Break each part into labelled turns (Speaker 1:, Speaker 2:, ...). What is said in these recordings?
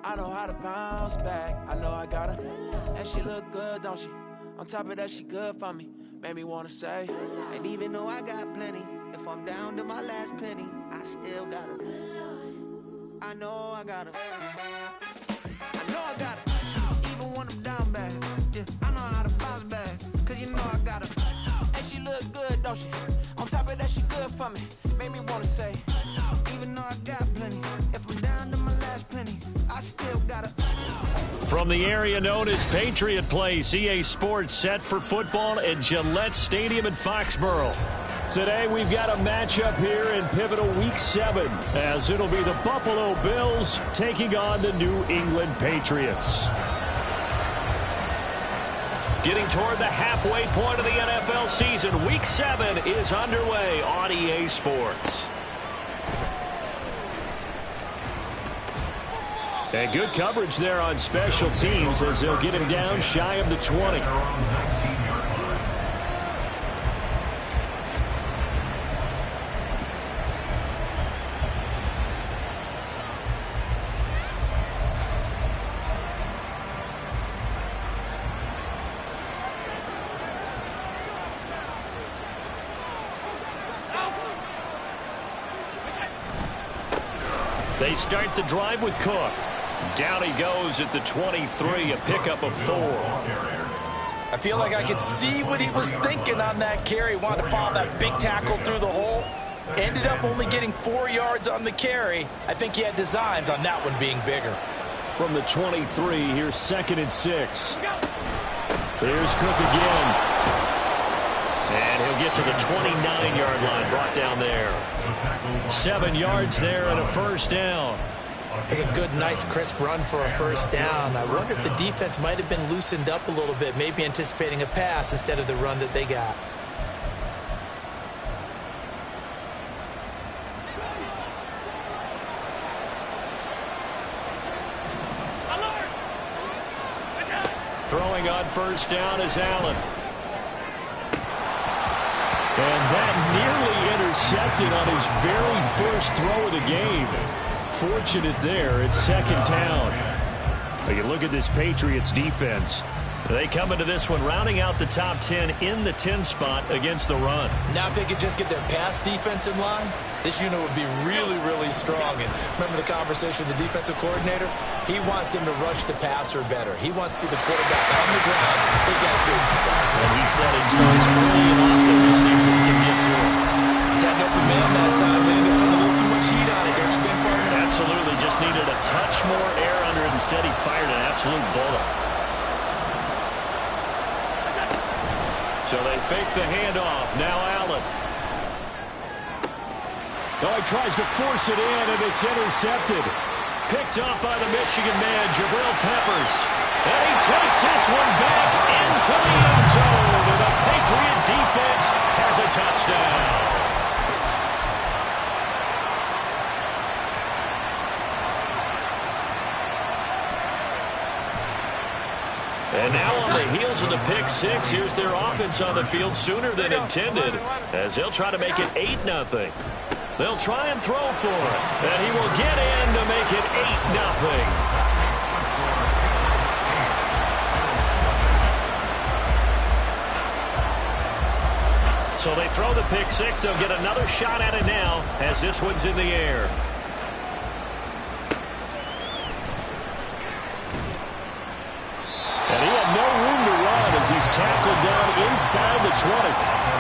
Speaker 1: I know how to bounce back. I know I got her. And she look good, don't she? On top of that, she good for me. Made me wanna say, and even though I got plenty, if I'm down to my last penny, I still got her. I know I got her. I know I got her. Even when I'm down bad, yeah, I know how to bounce back. Cause you know I got her. And she look good, don't she? On top of that, she good for me. Made me wanna say, even though I got plenty, if I'm down to my last penny, I still got her.
Speaker 2: From the area known as Patriot Place, EA Sports set for football at Gillette Stadium in Foxborough. Today we've got a matchup here in pivotal Week 7, as it'll be the Buffalo Bills taking on the New England Patriots. Getting toward the halfway point of the NFL season, Week 7 is underway on EA Sports. And good coverage there on special teams as they'll get him down shy of the 20. They start the drive with Cook. Down he goes at the 23, a pickup of 4.
Speaker 3: I feel like I could see what he was thinking on that carry. Wanted to follow that big tackle through the hole. Ended up only getting 4 yards on the carry. I think he had designs on that one being bigger.
Speaker 2: From the 23, here's 2nd and 6. There's Cook again. And he'll get to the 29-yard line, brought down there. 7 yards there and a first down.
Speaker 3: It's a good, nice, crisp run for a first down. I wonder if the defense might have been loosened up a little bit, maybe anticipating a pass instead of the run that they got.
Speaker 2: Throwing on first down is Allen. And that nearly intercepted on his very first throw of the game. Fortunate there, it's 2nd down. You look at this Patriots defense. They come into this one rounding out the top 10 in the 10 spot against the run.
Speaker 3: Now if they could just get their pass defense in line, this unit would be really, really strong. And remember the conversation with the defensive coordinator? He wants them to rush the passer better. He wants to see the quarterback on the ground. They've got to create some sacks.
Speaker 2: And he said it starts early and often. We'll see if we can get to him.
Speaker 3: Got an open man that time. They ended up putting a little too much heat on it, don't you think, partner?
Speaker 2: Absolutely. Just needed a touch more air under it. Instead, he fired an absolute bullet. So they fake the handoff. Now Allen. Oh, he tries to force it in, and it's intercepted. Picked off by the Michigan man, Jabril Peppers. And he takes this one back into the end zone. And the Patriot defense has a touchdown. And now on the heels of the pick six, here's their offense on the field sooner than intended, as they'll try to make it 8-0. They'll try and throw for it, and he will get in to make it 8-0. So they throw the pick six. They'll get another shot at it now, as this one's in the air. And he had no room to run as he's tackled down inside the 20.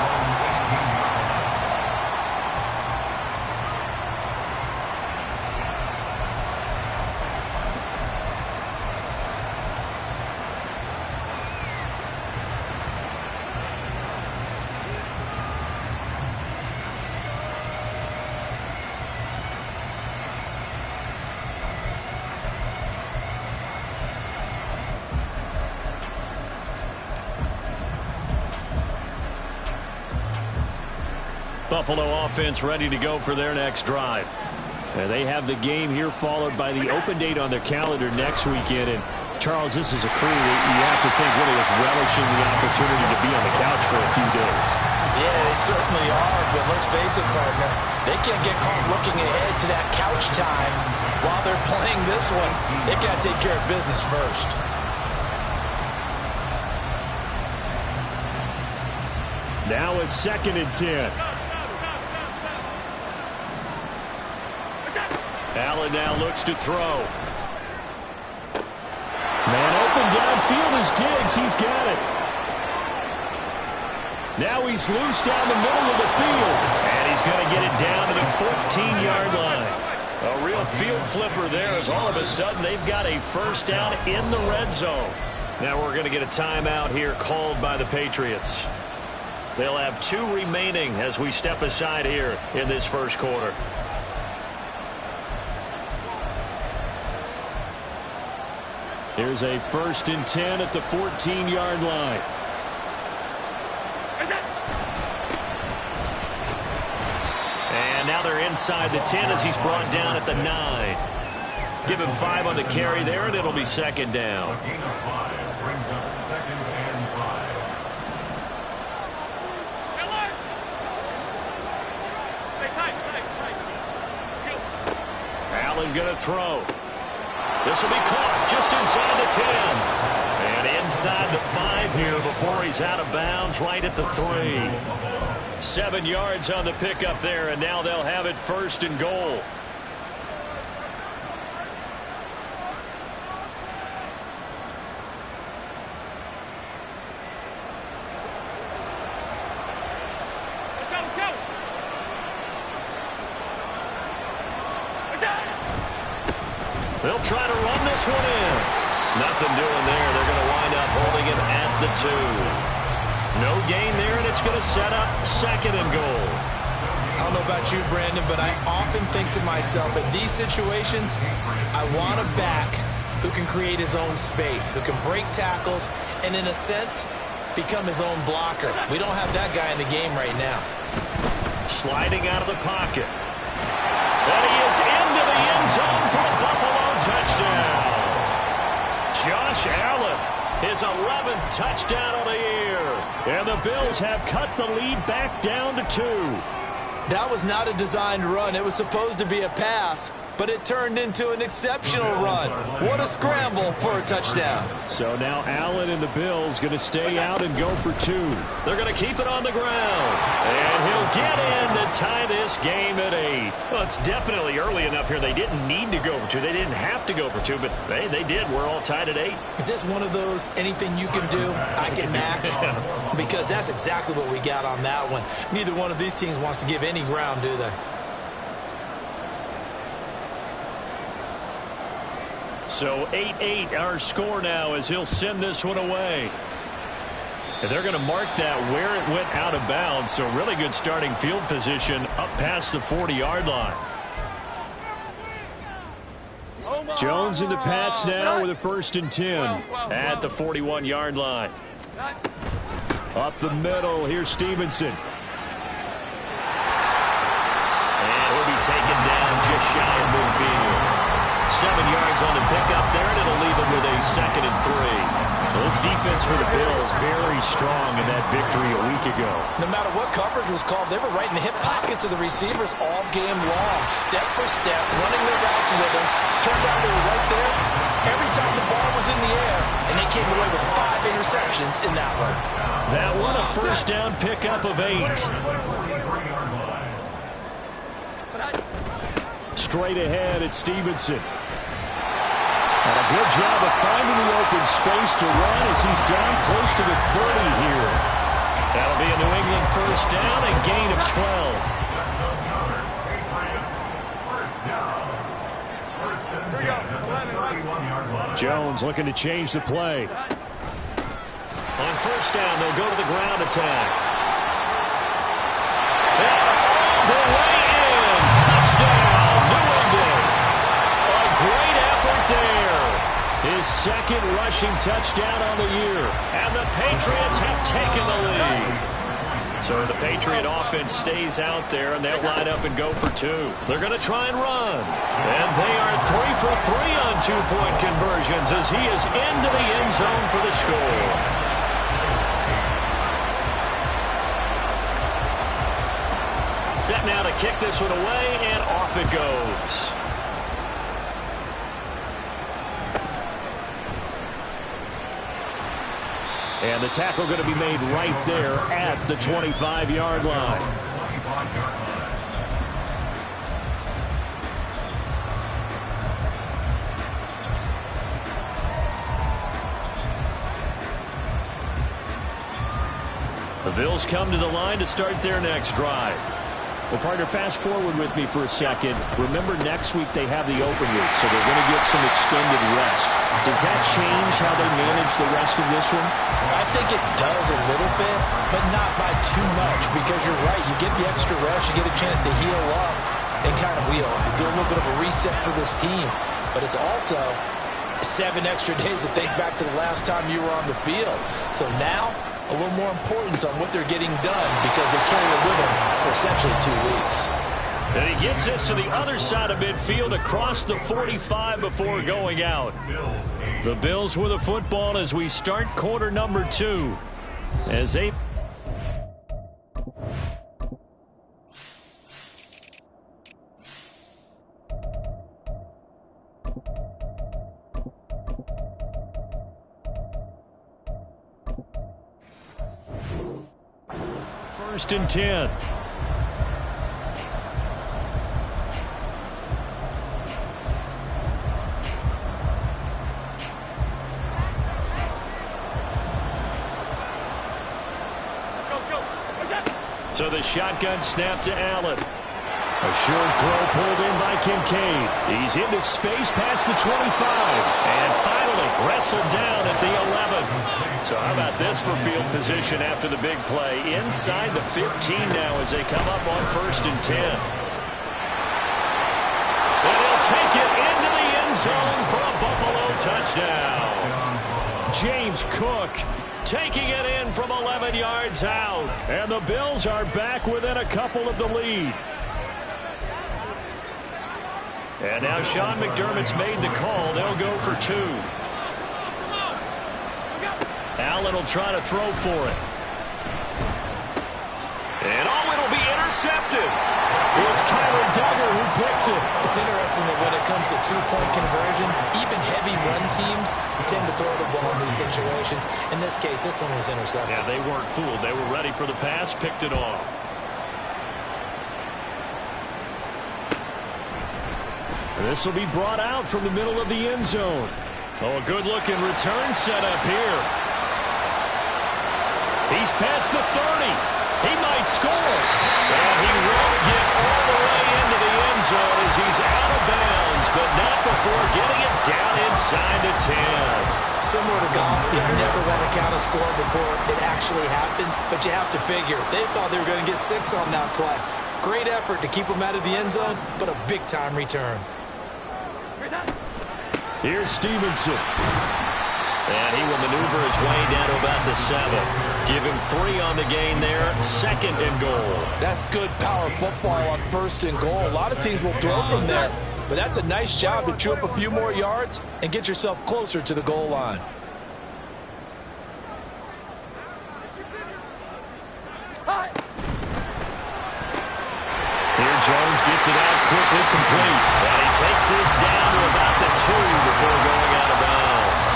Speaker 2: Buffalo offense ready to go for their next drive. And they have the game here followed by the open date on their calendar next weekend. And Charles, this is a crew that you have to think really is relishing the opportunity to be on the couch for a few days.
Speaker 3: Yeah, they certainly are, but let's face it, partner. They can't get caught looking ahead to that couch time while they're playing this one. They got to take care of business first.
Speaker 2: Now a 2nd and 10. Allen now looks to throw. Man open downfield is Diggs. He's got it. Now he's loose down the middle of the field. And he's going to get it down to the 14-yard line. A real field flipper there as all of a sudden they've got a first down in the red zone. Now we're going to get a timeout here called by the Patriots. They'll have 2 remaining as we step aside here in this first quarter. Here's a 1st and 10 at the 14-yard line. And now they're inside the 10 as he's brought down at the 9. Give him 5 on the carry there, and it'll be 2nd down. Allen going to throw. This will be caught just inside the 10. And inside the 5 here before he's out of bounds right at the 3. 7 yards on the pickup there, and now they'll have it 1st and goal. They'll try to run this one in. Nothing doing there. They're going to wind up holding it at the 2. No gain there, and it's going to set up 2nd and goal.
Speaker 3: I don't know about you, Brandon, but I often think to myself, in these situations, I want a back who can create his own space, who can break tackles, and in a sense, become his own blocker. We don't have that guy in the game right now.
Speaker 2: Sliding out of the pocket. And he is into the end zone for a Buffalo touchdown. Josh Allen, his 11th touchdown of the year. And the Bills have cut the lead back down to 2.
Speaker 3: That was not a designed run. It was supposed to be a pass, but it turned into an exceptional run. What a scramble for a touchdown.
Speaker 2: So now Allen and the Bills going to stay out and go for 2. They're going to keep it on the ground. And he'll get in to tie this game at 8. Well, it's definitely early enough here. They didn't need to go for 2. They didn't have to go for 2, but they did. We're all tied at 8.
Speaker 3: Is this one of those anything you can do, I can match? Because that's exactly what we got on that one. Neither one of these teams wants to give any ground, do they?
Speaker 2: So 8-8 our score now as he'll send this one away. And they're going to mark that where it went out of bounds. So really good starting field position up past the 40-yard line. Jones and the Pats now with a 1st and 10 at the 41-yard line. Up the middle, here's Stevenson. And he'll be taken down just shy of midfield. 7 yards on the pickup there, and it'll leave him with a 2nd and 3. Well, this defense for the Bills very strong in that victory a week ago.
Speaker 3: No matter what coverage was called, they were right in the hip pockets of the receivers all game long, step for step, running their routes with them. Turned out they were right there every time the ball was in the air, and they came away with 5 interceptions in that one.
Speaker 2: That one a first down pickup of 8. Straight ahead at Stevenson. And a good job of finding the open space to run as he's down close to the 30 here. That'll be a New England first down and gain of 12. Jones looking to change the play. On first down, they'll go to the ground attack. And all the way in. Touchdown, New England. A great effort there. His 2nd rushing touchdown on the year. And the Patriots have taken the lead. So the Patriot offense stays out there, and they'll line up and go for two. They're going to try and run. And they are 3 for 3 on two-point conversions as he is into the end zone for the score. Set now to kick this one away, and off it goes. And the tackle going to be made right there at the 25-yard line. The Bills come to the line to start their next drive. Well, partner, fast forward with me for a second. Remember, next week they have the open week, so they're going to get some extended rest. Does that change how they manage the rest of this one?
Speaker 3: I think it does a little bit, but not by too much, because you're right. You get the extra rest, you get a chance to heal up and kind of do a little bit of a reset for this team. But it's also 7 extra days to think back to the last time you were on the field. So now, a little more importance on what they're getting done because they carry it with them for essentially 2 weeks.
Speaker 2: And he gets this to the other side of midfield across the 45 before going out. The Bills with a football as we start quarter number 2. As they... First and 10. So the shotgun snap to Allen. A short throw pulled in by Kincaid. He's into space past the 25. And finally wrestled down at the 11. So how about this for field position after the big play? Inside the 15 now as they come up on first and 10. And he'll take it into the end zone for a Buffalo touchdown. James Cook taking it in from 11 yards out. And the Bills are back within a couple of the lead. And now Sean McDermott's made the call. They'll go for 2. Allen will try to throw for it. And it'll be intercepted. It's Kyler Duggar who picks it.
Speaker 3: It's interesting that when it comes to two-point conversions, even heavy run teams tend to throw the ball in these situations. In this case, this one was intercepted.
Speaker 2: Yeah, they weren't fooled. They were ready for the pass, picked it off. This will be brought out from the middle of the end zone. Oh, a good-looking return set up here. He's past the 30. He might score. And he won't get all the way into the end zone as he's out of bounds, but not before getting it down inside the 10.
Speaker 3: Similar to golf, you never want to count a score before it actually happens, but you have to figure. They thought they were going to get 6 on that play. Great effort to keep them out of the end zone, but a big-time return.
Speaker 2: Here's Stevenson. And he will maneuver his way down to about the 7. Give him 3 on the gain there. 2nd and goal.
Speaker 3: That's good power football on 1st and goal. A lot of teams will throw from there, but that's a nice job to chew up a few more yards and get yourself closer to the goal line.
Speaker 2: Here Jones gets it out quickly, complete. And he takes this down to about the 2 before going out of bounds.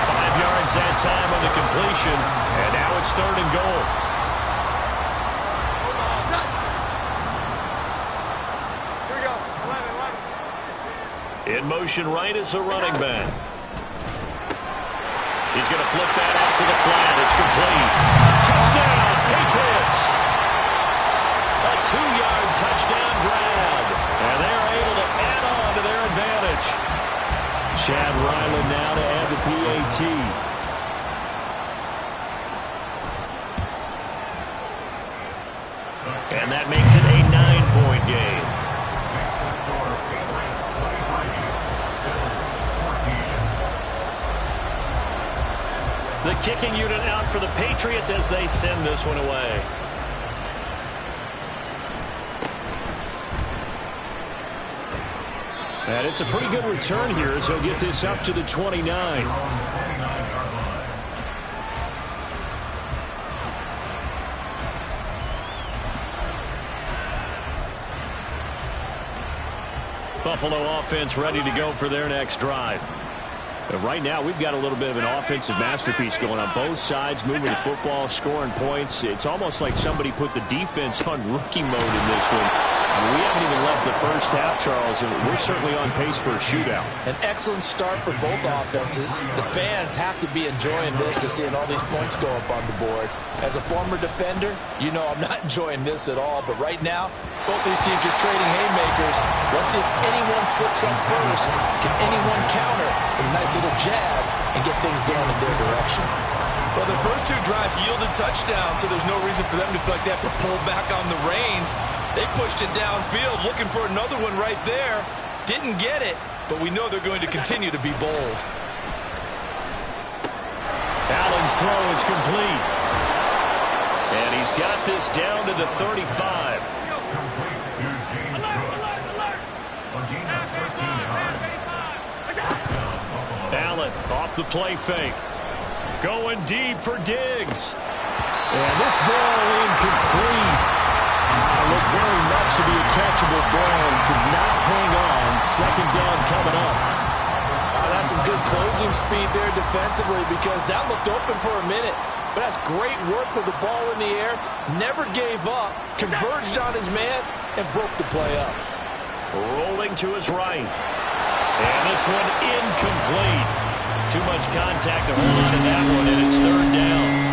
Speaker 2: 5 yards that time on the completion, and now it's 3rd and goal.
Speaker 4: Here we go. 11.
Speaker 2: In motion right is the running back. He's going to flip that out to the flat. It's complete. Touchdown, Patriots. A 2-yard touchdown grab. And they're able to add on to their advantage. Chad Ryland now to add the PAT. And that makes it a 9-point game. The kicking unit out for the Patriots as they send this one away. And it's a pretty good return here as he'll get this up to the 29. Buffalo offense ready to go for their next drive. And right now, we've got a little bit of an offensive masterpiece going on both sides, moving the football, scoring points. It's almost like somebody put the defense on rookie mode in this one. We haven't even left the first half, Charles, and we're certainly on pace for a shootout.
Speaker 3: An excellent start for both offenses. The fans have to be enjoying this to seeing all these points go up on the board. As a former defender, you know I'm not enjoying this at all, but right now, both these teams just trading haymakers. Let's see if anyone slips up first. Can anyone counter with a nice little jab and get things going in their direction?
Speaker 5: Well, the first two drives yielded touchdowns, so there's no reason for them to feel like they have to pull back on the reins. They pushed it downfield, looking for another one right there. Didn't get it, but we know they're going to continue to be bold.
Speaker 2: Allen's throw is complete. And he's got this down to the 35. Allen off the play fake. Going deep for Diggs. And this ball incomplete. Looked very much to be a catchable ball. Could not hang on. Second down coming up.
Speaker 3: That's some good closing speed there defensively because that looked open for a minute. But that's great work with the ball in the air. Never gave up. Converged on his man and broke the play up.
Speaker 2: Rolling to his right. And this one incomplete. Too much contact to hold on to that one, and it's third down.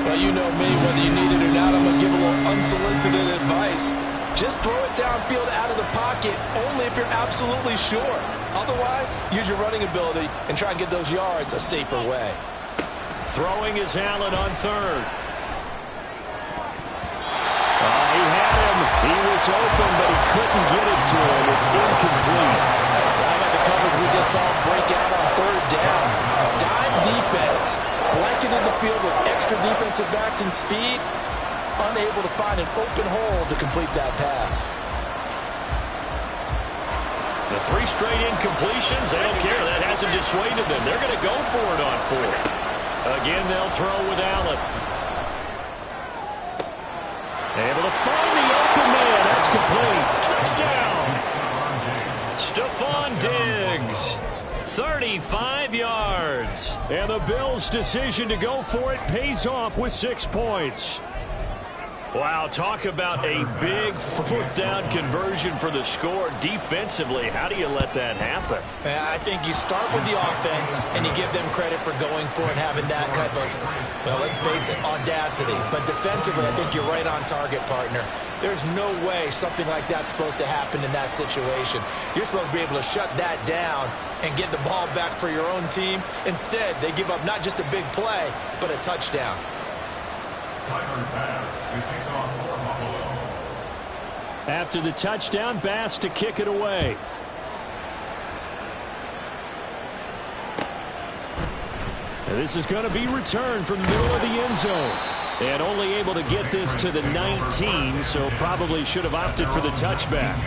Speaker 3: Well, you know me, whether you need it or not, I'm going to give a little unsolicited advice. Just throw it downfield out of the pocket, only if you're absolutely sure. Otherwise, use your running ability and try and get those yards a safer way.
Speaker 2: Throwing is Allen on third. He had him. He was open, but he couldn't get it to him. It's incomplete.
Speaker 3: How about the coverage we just saw break out on third down? Dime defense. Blanketed the field with extra defensive backs and speed. Unable to find an open hole to complete that pass.
Speaker 2: The three straight incompletions, they don't care. That hasn't dissuaded them. They're going to go for it on fourth. Again, they'll throw with Allen. Able to find the open man. That's complete. Touchdown. Stephon Diggs. 35 yards. And the Bills' decision to go for it pays off with 6 points. Wow, talk about a big fourth down conversion for the score. Defensively, how do you let that happen?
Speaker 3: I think you start with the offense and you give them credit for going for it, having that type of, well, let's face it, audacity. But defensively, I think you're right on target, partner. There's no way something like that's supposed to happen in that situation. You're supposed to be able to shut that down and get the ball back for your own team. Instead, they give up not just a big play, but a touchdown.
Speaker 2: After the touchdown, Bass to kick it away. And this is going to be returned from the middle of the end zone. And only able to get this to the 19, so probably should have opted for the touchback.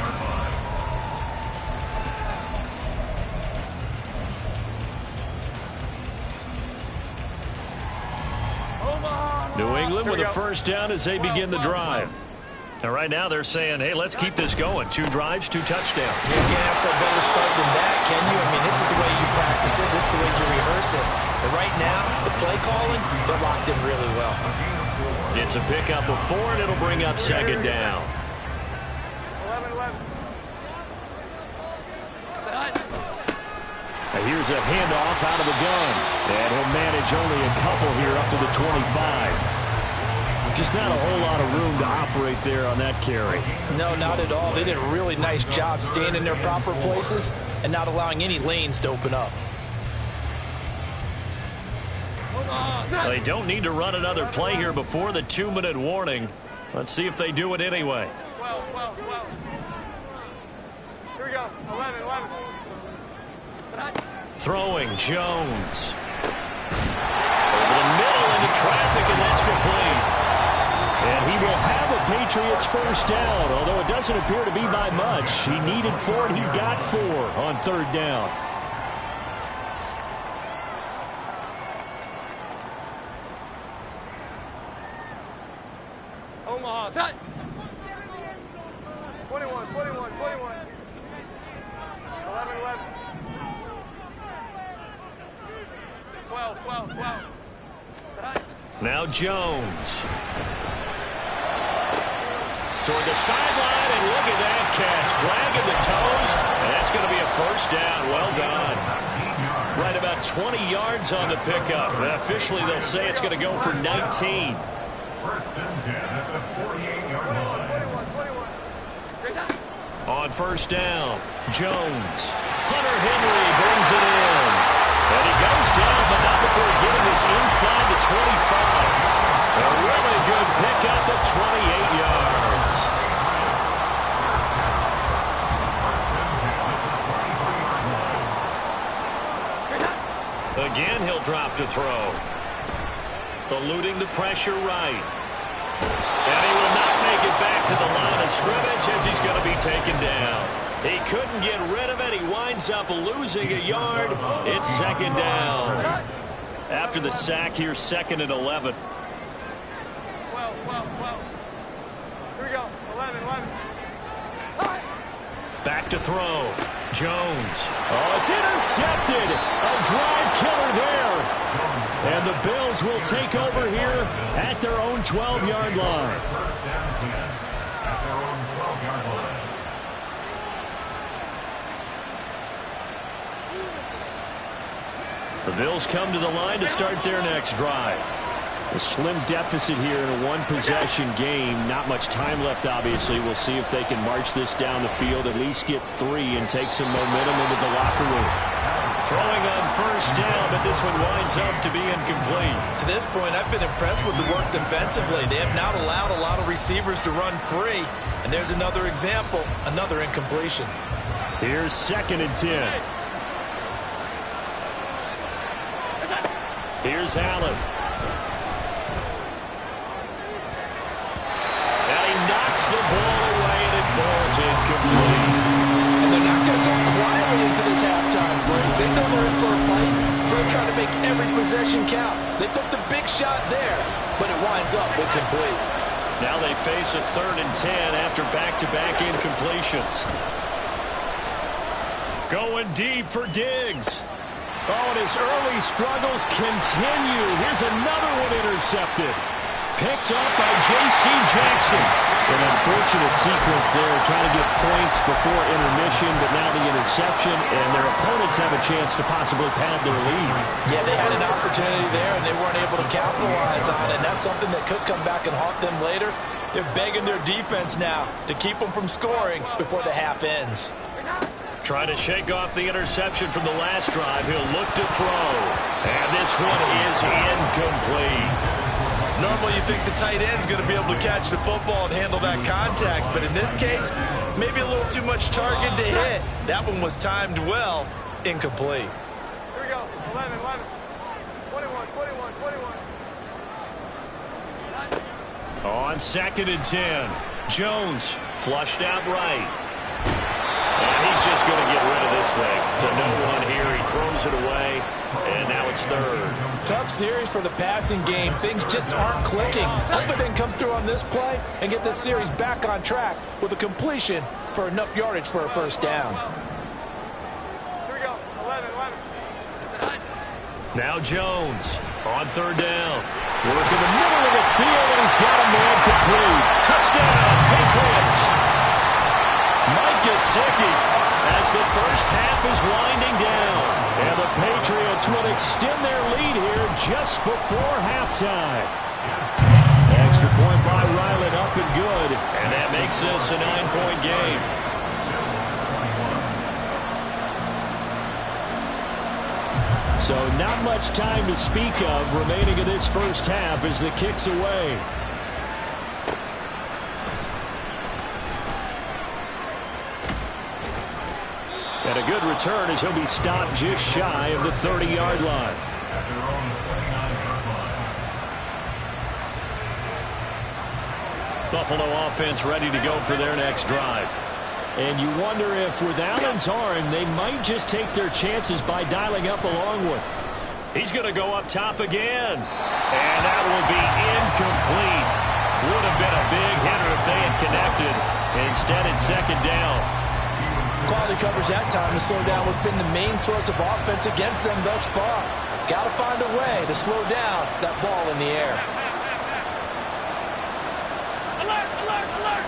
Speaker 2: New England with a first down as they begin the drive. And right now they're saying, hey, let's keep this going. 2 drives, 2 touchdowns.
Speaker 3: You can't ask for a better start than that, can you? I mean, this is the way you practice it. This is the way you rehearse it. But right now, the play calling, they're locked in really well.
Speaker 2: It's a pickup of 4, and it'll bring up second down.
Speaker 4: 11.
Speaker 2: Now here's a handoff out of the gun. And he'll manage only a couple here up to the 25. Just not a whole lot of room to operate there on that carry.
Speaker 3: No, not at all. They did a really nice job staying in their proper places and not allowing any lanes to open up.
Speaker 2: They don't need to run another play here before the 2-minute warning. Let's see if they do it anyway.
Speaker 4: 12. Here we go. 11.
Speaker 2: Throwing Jones. Over the middle into traffic, and that's complete. And he will have a Patriots first down, although it doesn't appear to be by much. He needed 4, and he got 4 on third down.
Speaker 4: Omaha, set. 21, 21, 21. 11, 11. 12, 12, 12. Set.
Speaker 2: Now Jones. Toward the sideline, and look at that catch. Dragging the toes, and that's going to be a first down. Well done. Right about 20 yards on the pickup. And officially, they'll say it's going to go for 19.
Speaker 6: First and 10 at the 48-yard line.
Speaker 2: On first down, Jones. Hunter Henry brings it in. And he goes down, but not before getting this inside the 25. A really good pickup of 28 yards. Again, he'll drop to throw. Eluding the pressure right. And he will not make it back to the line of scrimmage as he's going to be taken down. He couldn't get rid of it. He winds up losing a yard. It's second down. After the sack, here's second and 11.
Speaker 4: 12, 12, 12. Here we go. 11, 11.
Speaker 2: Back to throw. Jones. Oh, it's intercepted. A drive killer there. And the Bills will take over here at their own 12-yard line.
Speaker 6: First down 10 at their own 12-yard line.
Speaker 2: The Bills come to the line to start their next drive. A slim deficit here in a one-possession game. Not much time left, obviously. We'll see if they can march this down the field, at least get 3 and take some momentum into the locker room. Throwing on first down, but this one winds up to be incomplete.
Speaker 3: To this point, I've been impressed with the work defensively. They have not allowed a lot of receivers to run free. And there's another example, another incompletion.
Speaker 2: Here's second and 10. Here's Allen. And he knocks the ball away, and it falls incomplete.
Speaker 3: And they're not going to go quietly into this halftime break. They know they're in for a fight, so they're trying to make every possession count. They took the big shot there, but it winds up incomplete.
Speaker 2: Now they face a third and 10 after back-to-back incompletions. Going deep for Diggs. Oh, and his early struggles continue. Here's another one intercepted. Picked up by J.C. Jackson. An unfortunate sequence there, trying to get points before intermission, but now the interception, and their opponents have a chance to possibly pad their lead.
Speaker 3: Yeah, they had an opportunity there, and they weren't able to capitalize on it, and that's something that could come back and haunt them later. They're begging their defense now to keep them from scoring before the half ends.
Speaker 2: Trying to shake off the interception from the last drive. He'll look to throw. And this one is incomplete.
Speaker 5: Normally you think the tight end's going to be able to catch the football and handle that contact, but in this case, maybe a little too much target to hit. That one was timed well. Incomplete.
Speaker 4: Here we go. 11, 11. 21, 21, 21.
Speaker 2: On second and 10. Jones flushed out right. And he's just going to get rid of this thing. To no one here. He throws it away. And now it's third.
Speaker 3: Tough series for the passing game. Things just aren't clicking. Hopefully they can come through on this play and get this series back on track with a completion for enough yardage for a first down.
Speaker 4: Here we go. 11, 11.
Speaker 2: Now Jones on third down. Work in the middle of the field, and he's got a man complete. Touchdown, Patriots. Mike Gesicki as the first half is winding down. And the Patriots will extend their lead here just before halftime. Extra point by Ryland, up and good. And that makes this a 9-point game. So not much time to speak of remaining in this first half as the kick's away. And a good return as he'll be stopped just shy of the 30-yard line.
Speaker 6: At their own 29-yard line.
Speaker 2: Buffalo offense ready to go for their next drive. And you wonder if with Allen's arm, they might just take their chances by dialing up a long one. He's going to go up top again. And that will be incomplete. Would have been a big hitter if they had connected. Instead, it's second down.
Speaker 3: Quality coverage that time to slow down what's been the main source of offense against them thus far. Got to find a way to slow down that ball in the air.
Speaker 4: Alert, alert, alert!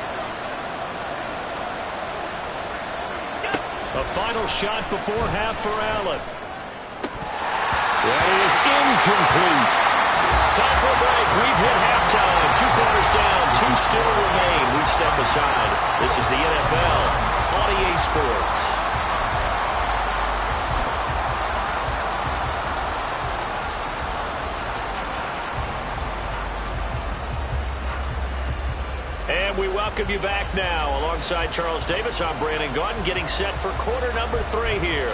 Speaker 2: A final shot before half for Allen. That is incomplete. Time for a break. We've hit halftime. 2 quarters down. 2 still remain. We step aside. This is the NFL on EA Sports. And we welcome you back now. Alongside Charles Davis, I'm Brandon Gaudin, getting set for quarter number 3 here.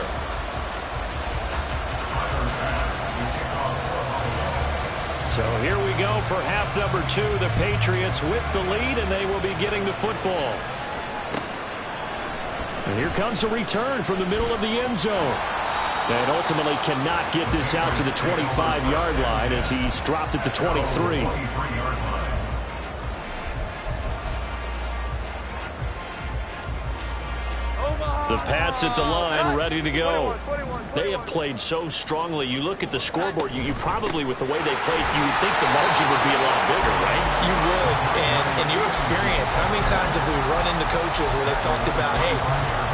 Speaker 2: So here we go for half number 2. The Patriots with the lead, and they will be getting the football. And here comes a return from the middle of the end zone. And ultimately cannot get this out to the 25-yard line as he's dropped at the 23. The Pats at the line, ready to go. They have played so strongly. You look at the scoreboard, you probably, with the way they played, you would think the margin would be a lot bigger, right?
Speaker 3: You would, and in your experience, how many times have we run into coaches where they've talked about, hey,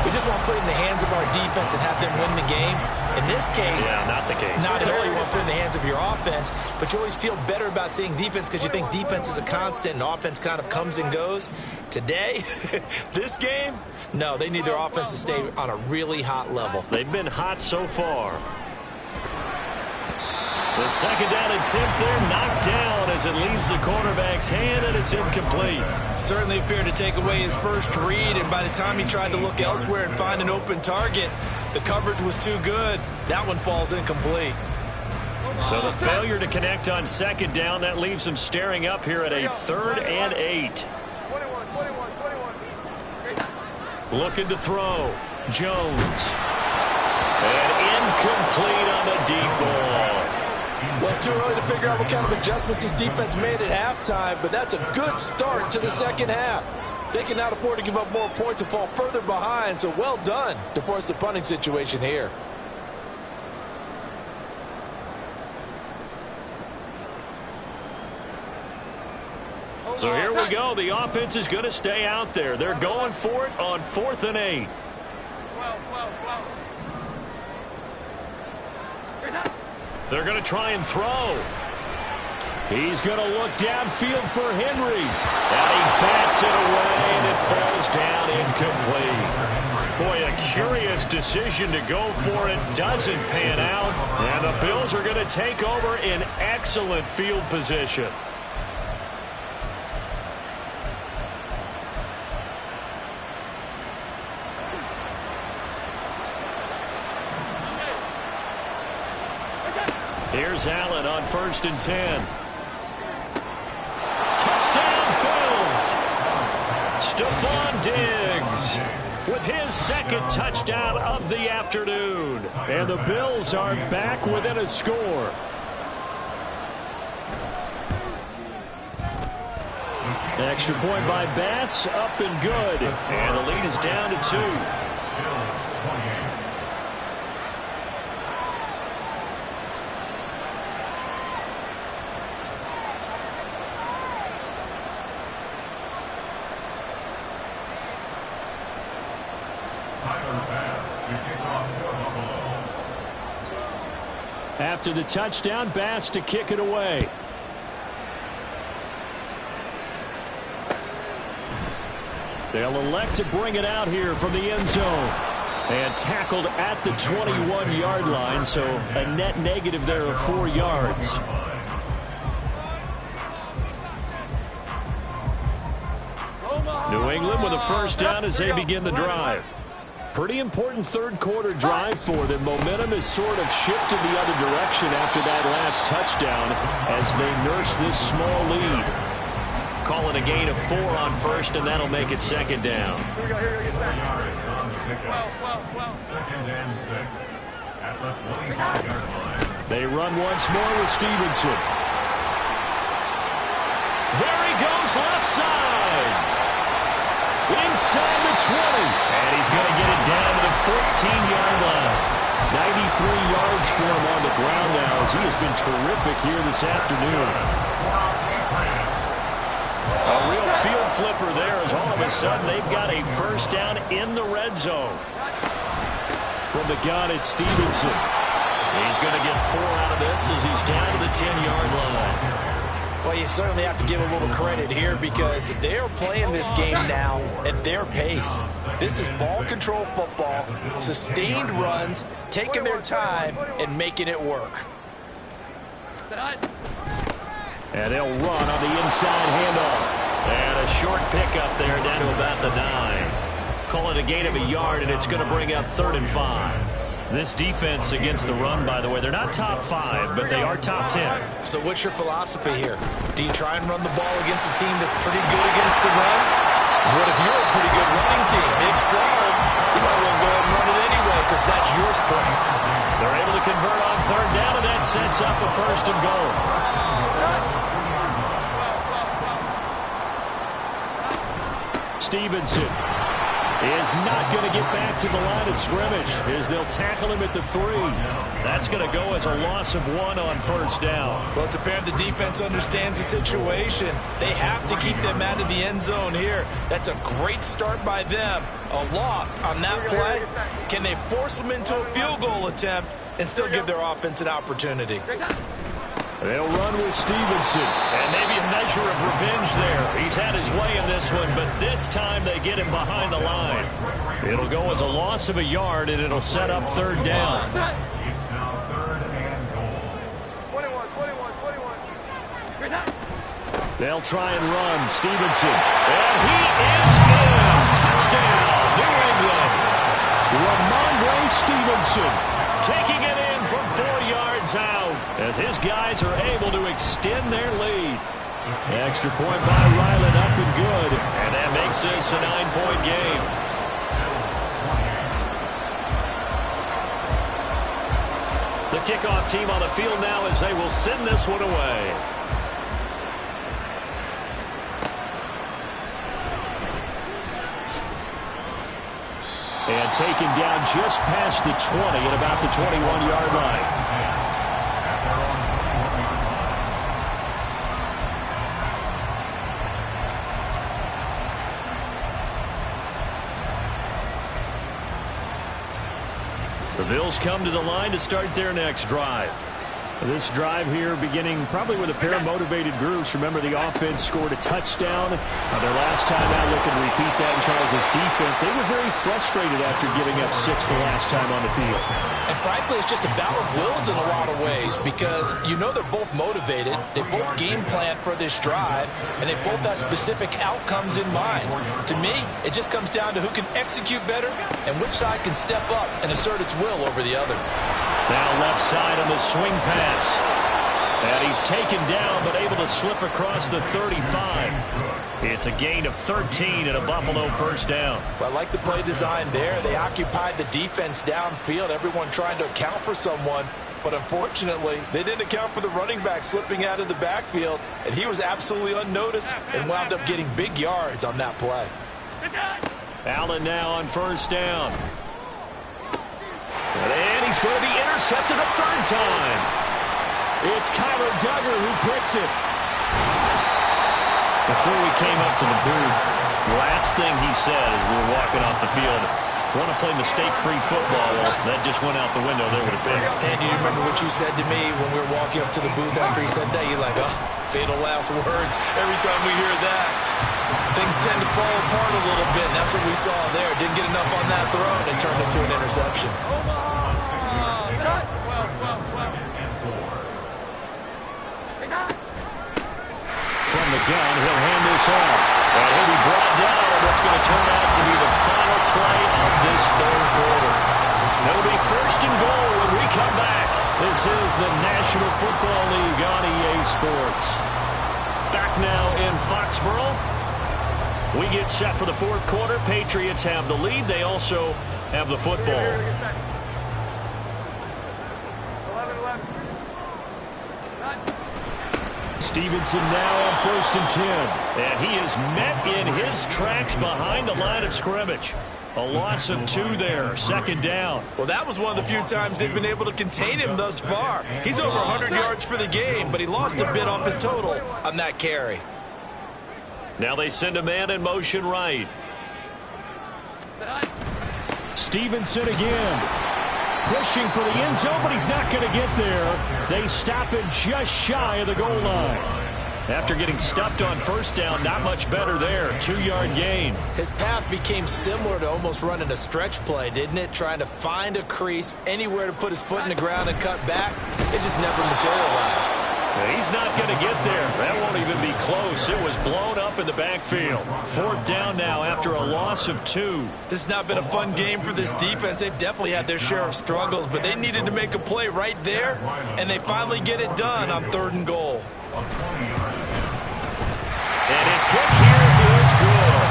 Speaker 3: we just want to put it in the hands of our defense and have them win the game? In this case,
Speaker 2: yeah, not the case.
Speaker 3: Not at all. You want to put it in the hands of your offense, but you always feel better about seeing defense because you think defense is a constant and offense kind of comes and goes. Today, this game, no, they need their offense to stay on a really hot level.
Speaker 2: They've been hot so far. The second down attempt there knocked down as it leaves the quarterback's hand, and it's incomplete.
Speaker 3: Certainly appeared to take away his first read, and by the time he tried to look elsewhere and find an open target, the coverage was too good. That one falls incomplete.
Speaker 2: So the failure to connect on second down, that leaves them staring up here at a 3rd and 8. Looking to throw. Jones. And incomplete on the deep ball.
Speaker 3: Well, it's too early to figure out what kind of adjustments this defense made at halftime, but that's a good start to the second half. They can now afford to give up more points and fall further behind, so well done to force the punting situation here.
Speaker 2: So here we go. The offense is going to stay out there. They're going for it on 4th and 8. They're going to try and throw. He's going to look downfield for Henry. And he bats it away, and it falls down incomplete. Boy, a curious decision to go for it. Doesn't pan out. And the Bills are going to take over in excellent field position. Here's Allen on 1st and 10. Touchdown, Bills! Stephon Diggs with his 2nd touchdown of the afternoon. And the Bills are back within a score. Extra point by Bass, up and good. And the lead is down to 2. After the touchdown, Bass to kick it away. They'll elect to bring it out here from the end zone. And tackled at the 21-yard line, so a net negative there of 4 yards. New England with a first down as they begin the drive. Pretty important 3rd quarter drive for them. Momentum has sort of shifted the other direction after that last touchdown as they nurse this small lead. calling a gain of 4 on first, and that'll make it second down.
Speaker 4: Here we go, get set.
Speaker 6: Second and 6 at the 25-yard line.
Speaker 2: They run once more with Stevenson. There he goes, left side. Inside the 20. And he's going to get it down to the 14-yard line. 93 yards for him on the ground now, as he has been terrific here this afternoon. A real field flipper there, as all of a sudden they've got a first down in the red zone. From the gun, it's Stevenson. He's going to get 4 out of this as he's down to the 10-yard line.
Speaker 3: Well, you certainly have to give a little credit here because they are playing this game now at their pace. This is ball control football, sustained runs, taking their time, and making it work.
Speaker 2: And they'll run on the inside handoff. And a short pickup there down to about the 9. Call it a gain of a yard, and it's going to bring up 3rd and 5. This defense against the run, by the way, they're not top 5, but they are top 10.
Speaker 3: So what's your philosophy here? Do you try and run the ball against a team that's pretty good against the run? What if you're a pretty good running team? If so, you might well go ahead and run it anyway because that's your strength.
Speaker 2: They're able to convert on 3rd down, and that sets up a 1st and goal. Stevenson is not going to get back to the line of scrimmage as they'll tackle him at the 3. That's going to go as a loss of 1 on 1st down.
Speaker 3: Well, it's apparent the defense understands the situation. They have to keep them out of the end zone here. That's a great start by them. A loss on that play. Can they force them into a field goal attempt and still give their offense an opportunity?
Speaker 2: They'll run with Stevenson. And maybe a measure of revenge there. He's had his way in this one, but this time they get him behind the line. It'll go as a loss of a yard, and it'll set up 3rd down.
Speaker 6: It's now 3rd and goal.
Speaker 4: 21.
Speaker 2: They'll try and run. Stevenson. And he is in. Touchdown, New England. Ramondre Stevenson taking it in from 4 yards out as his guys are able to extend their lead. Extra point by Ryland, up and good. And that makes this a 9-point game. The kickoff team on the field now as they will send this one away. And taken down just past the 20 at about the 21-yard line. The Bills come to the line to start their next drive. This drive here beginning probably with a pair of motivated groups. Remember, the offense scored a touchdown on their last time out. Looking to repeat that in Charles' defense. They were very frustrated after giving up 6 the last time on the field.
Speaker 3: And frankly, it's just a battle of wills in a lot of ways because you know they're both motivated. They both game plan for this drive, and they both have specific outcomes in mind. To me, it just comes down to who can execute better and which side can step up and assert its will over the other.
Speaker 2: Now left side on the swing pass. And he's taken down but able to slip across the 35. It's a gain of 13 and a Buffalo 1st down.
Speaker 3: Well, I like the play design there. They occupied the defense downfield, everyone trying to account for someone. But unfortunately, they didn't account for the running back slipping out of the backfield. And he was absolutely unnoticed and wound up getting big yards on that play.
Speaker 2: Allen now on 1st down. And he's going to be intercepted a 3rd time. It's Kyler Duggar who picks it. Before we came up to the booth, last thing he said as we were walking off the field, want to play mistake-free football. Well, that just went out the window there with a pick.
Speaker 3: And you remember what you said to me when we were walking up to the booth after he said that? You're like, oh, fatal last words. Every time we hear that, things tend to fall apart a little bit. And that's what we saw there. Didn't get enough on that throw, and it turned into an interception.
Speaker 2: From the gun, he'll hand this off. And he'll be brought down on what's going to turn out to be the final play of this 3rd quarter. It'll be 1st and goal when we come back. This is the National Football League on EA Sports. back now in Foxborough. We get set for the fourth quarter. Patriots have the lead. They also have the football.
Speaker 4: 11-11.
Speaker 2: Stevenson now on 1st and 10. And he is met in his tracks behind the line of scrimmage. A loss of 2 there, 2nd down.
Speaker 5: Well, that was one of the few times they've been able to contain him thus far. He's over 100 yards for the game, but he lost a bit off his total on that carry.
Speaker 2: Now they send a man in motion right. Stevenson again. Pushing for the end zone, but he's not going to get there. They stop him just shy of the goal line. After getting stuffed on 1st down, not much better there. 2-yard gain.
Speaker 3: His path became similar to almost running a stretch play, didn't it? Trying to find a crease, anywhere to put his foot in the ground and cut back. It just never materialized.
Speaker 2: He's not going to get there. That won't even be close. It was blown up in the backfield. 4th down now after a loss of 2.
Speaker 5: This has not been a fun game for this defense. They've definitely had their share of struggles, but they needed to make a play right there, and they finally get it done on 3rd and goal.
Speaker 2: And his kick here is good.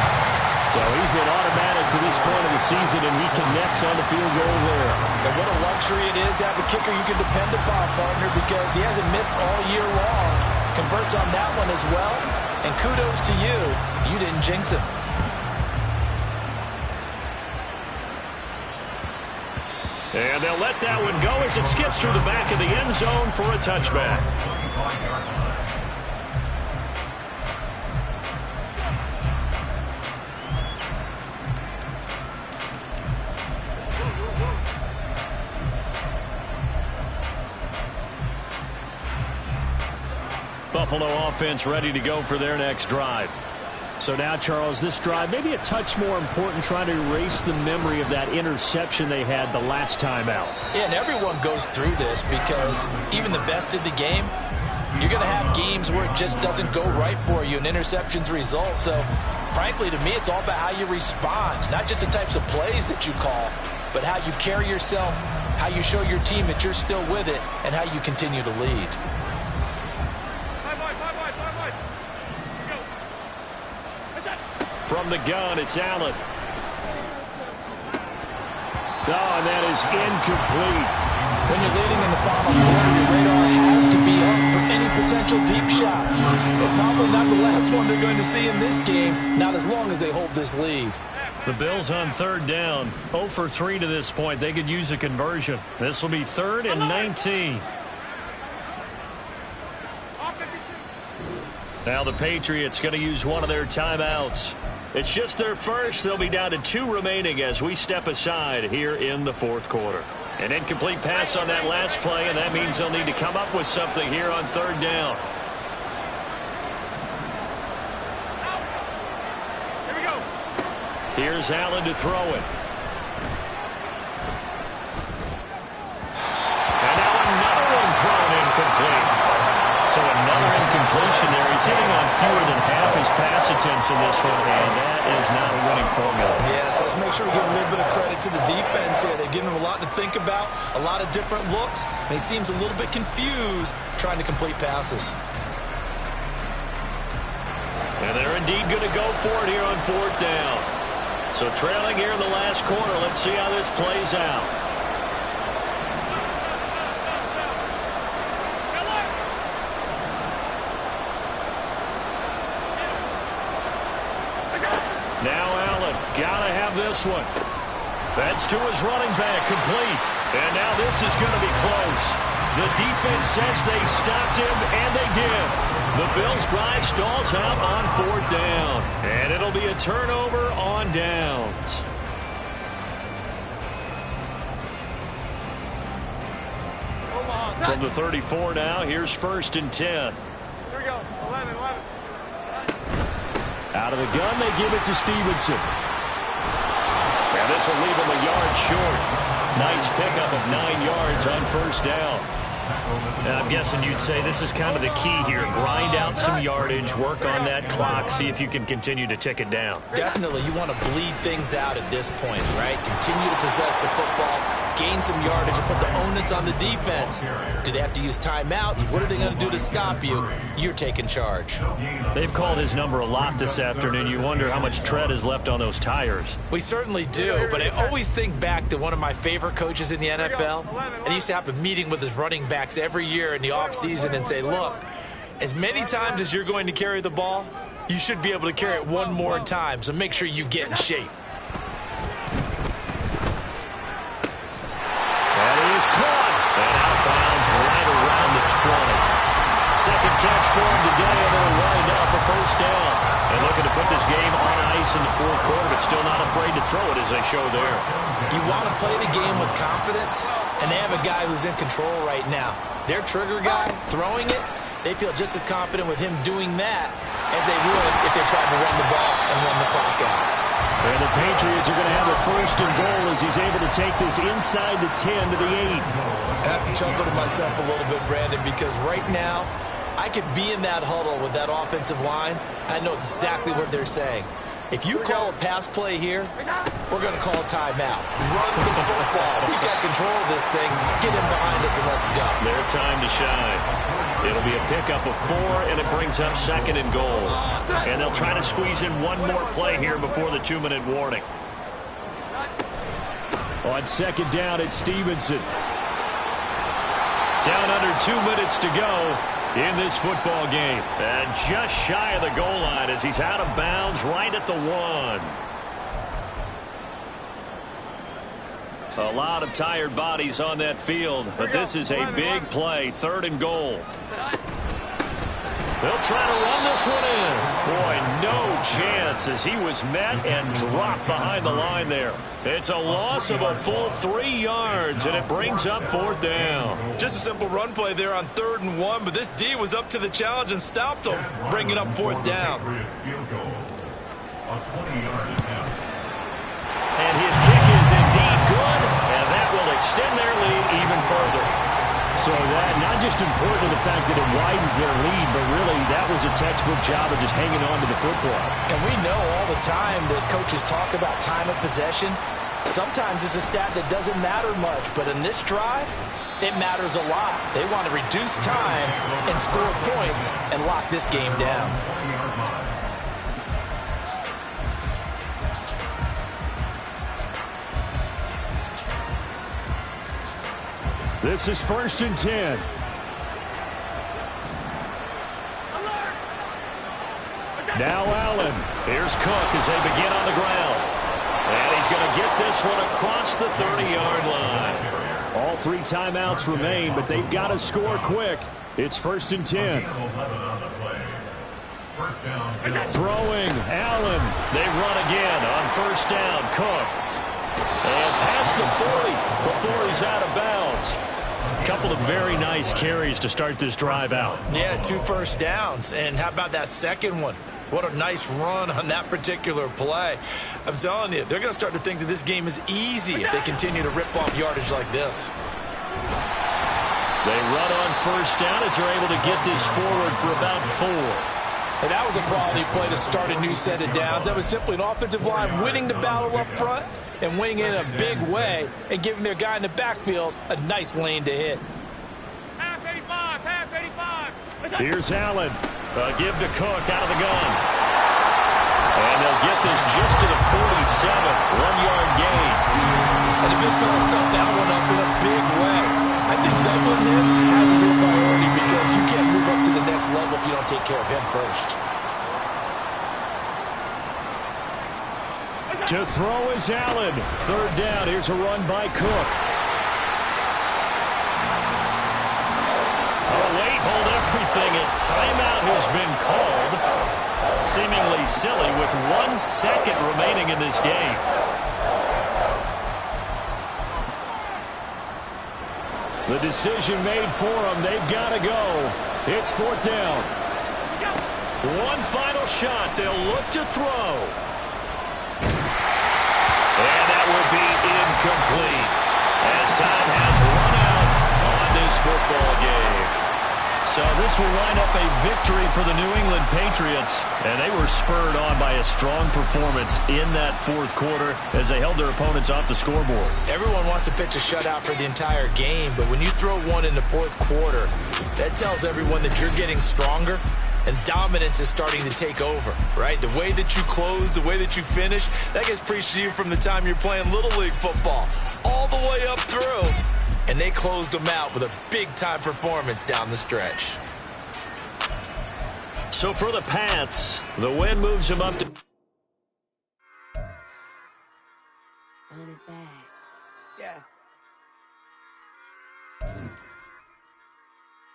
Speaker 2: So he's been automatic to this point of the season, and he connects on the field goal there.
Speaker 3: And what a luxury it is to have a kicker you can depend upon, partner, because he hasn't missed all year long. Converts on that one as well. And kudos to you. You didn't jinx him.
Speaker 2: And they'll let that one go as it skips through the back of the end zone for a touchback. Buffalo offense ready to go for their next drive.
Speaker 7: So now, Charles, this drive maybe a touch more important, trying to erase the memory of that interception they had the last time out.
Speaker 3: Yeah, and everyone goes through this because even the best in the game, you're going to have games where it just doesn't go right for you, and interceptions result. So, frankly, to me, it's all about how you respond, not just the types of plays that you call, but how you carry yourself, how you show your team that you're still with it, and how you continue to lead.
Speaker 2: From the gun, it's Allen. Oh, and that is incomplete.
Speaker 3: When you're leading in the final quarter, your radar has to be up for any potential deep shots. And probably not the last one they're going to see in this game, not as long as they hold this lead.
Speaker 2: The Bills on 3rd down, 0 for 3 to this point. They could use a conversion. This will be 3rd and 19. Now the Patriots going to use one of their timeouts. It's just their first. They'll be down to 2 remaining as we step aside here in the 4th quarter. An incomplete pass on that last play, and that means they'll need to come up with something here on 3rd down.
Speaker 4: Here we go.
Speaker 2: Here's Allen to throw it. And now another one thrown incomplete. So another incompletion there. He's hitting on fewer than half his pass attempts in this one, and that is not a winning formula.
Speaker 3: Yes, let's make sure we give a little bit of credit to the defense here. They've given him a lot to think about, a lot of different looks, and he seems a little bit confused trying to complete passes.
Speaker 2: And they're indeed going to go for it here on 4th down. So trailing here in the last quarter, let's see how this plays out. Now Allen, gotta have this one. That's to his running back, complete. And now this is going to be close. The defense says they stopped him, and they did. The Bills' drive stalls out on 4th down. And it'll be a turnover on downs. From the 34 now, here's 1st and 10.
Speaker 4: Here we go. 11.
Speaker 7: Out of the gun, they give it to Stevenson.
Speaker 2: And this will leave him a yard short. Nice pickup of 9 yards on 1st down. And I'm guessing you'd say this is kind of the key here. Grind out some yardage, work on that clock, see if you can continue to tick it down.
Speaker 3: Definitely, you want to bleed things out at this point, right? Continue to possess the football, gain some yardage and put the onus on the defense. Do they have to use timeouts? What are they going to do to stop you? You're taking charge.
Speaker 2: They've called his number a lot this afternoon. You wonder how much tread is left on those tires.
Speaker 3: We certainly do, but I always think back to one of my favorite coaches in the NFL, and he used to have a meeting with his running backs every year in the offseason and say, look, as many times as you're going to carry the ball, you should be able to carry it one more time, so make sure you get in shape.
Speaker 2: That is caught. And out of bounds right around the 20. Second catch for him today, and they'll wind up a first down. And looking to put this game on ice in the fourth quarter, but still not afraid to throw it as they show there.
Speaker 3: You want to play the game with confidence, and they have a guy who's in control right now. Their trigger guy, throwing it, they feel just as confident with him doing that as they would if they tried to run the ball and run the clock out.
Speaker 2: And the Patriots are going to have a first and goal as he's able to take this inside the 10 to the 8.
Speaker 3: I have to chuckle to myself a little bit, Brandon, because right now I could be in that huddle with that offensive line. I know exactly what they're saying. If you call a pass play here, we're going to call a timeout. Run the football. We got control of this thing. Get him behind us and let's go.
Speaker 2: Their time to shine. It'll be a pickup of 4, and it brings up second and goal. And they'll try to squeeze in one more play here before the 2-minute warning. On second down, it's Stevenson. Down under 2 minutes to go in this football game. And just shy of the goal line as he's out of bounds right at the 1. A lot of tired bodies on that field, but this is a big play, third and goal. They'll try to run this one in. Boy, no chance as he was met and dropped behind the line there. It's a loss of a full 3 yards, and it brings up fourth down.
Speaker 5: Just a simple run play there on 3rd and 1, but this D was up to the challenge and stopped him, bringing up fourth down.
Speaker 2: And his kick is indeed good, and that will extend their lead even further. So that not just important in the fact that it widens their lead, but really that was a textbook job of just hanging on to the football.
Speaker 3: And we know all the time that coaches talk about time of possession. Sometimes it's a stat that doesn't matter much, but in this drive, it matters a lot. They want to reduce time and score points and lock this game down.
Speaker 2: This is 1st and 10. Now Allen. Here's Cook as they begin on the ground. And he's going to get this one across the 30-yard line. All 3 timeouts remain, but they've got to score quick. It's 1st and 10. Throwing, Allen. They run again on 1st down. Cook. And past the 40 before he's out of bounds. A couple of very nice carries to start this drive out.
Speaker 3: Yeah, 2 first downs. And how about that second one? What a nice run on that particular play. I'm telling you, they're going to start to think that this game is easy if they continue to rip off yardage like this.
Speaker 2: They run on 1st down as they're able to get this forward for about 4.
Speaker 3: And that was a quality play to start a new set of downs. That was simply an offensive line winning the battle up front and winning in a big way and giving their guy in the backfield a nice lane to hit.
Speaker 4: Half 85, half 85.
Speaker 2: Here's Allen. Give to Cook out of the gun. And they'll get this just to the 47. 1-yard gain.
Speaker 3: And the big fella stuffed that one up in a big way. I think doubling him has to be a priority because you can't move up to the next level if you don't take care of him first.
Speaker 2: To throw is Allen. 3rd down. Here's a run by Cook. Oh, wait, hold everything. A timeout has been called. Seemingly silly with 1 second remaining in this game. The decision made for them. They've got to go. It's 4th down. One final shot. They'll look to throw. And that will be incomplete as time has run out on this football game. So this will wind up a victory for the New England Patriots, and they were spurred on by a strong performance in that fourth quarter as they held their opponents off the scoreboard.
Speaker 3: Everyone wants to pitch a shutout for the entire game, but when you throw one in the fourth quarter, that tells everyone that you're getting stronger and dominance is starting to take over, right? The way that you close, the way that you finish, that gets preached to you from the time you're playing Little League football all the way up through. And they closed them out with a big-time performance down the stretch.
Speaker 2: So for the Pats, the win moves them up to...
Speaker 8: Run it back.
Speaker 1: Yeah.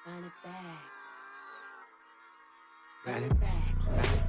Speaker 8: Run it back.
Speaker 1: Run it back. Run it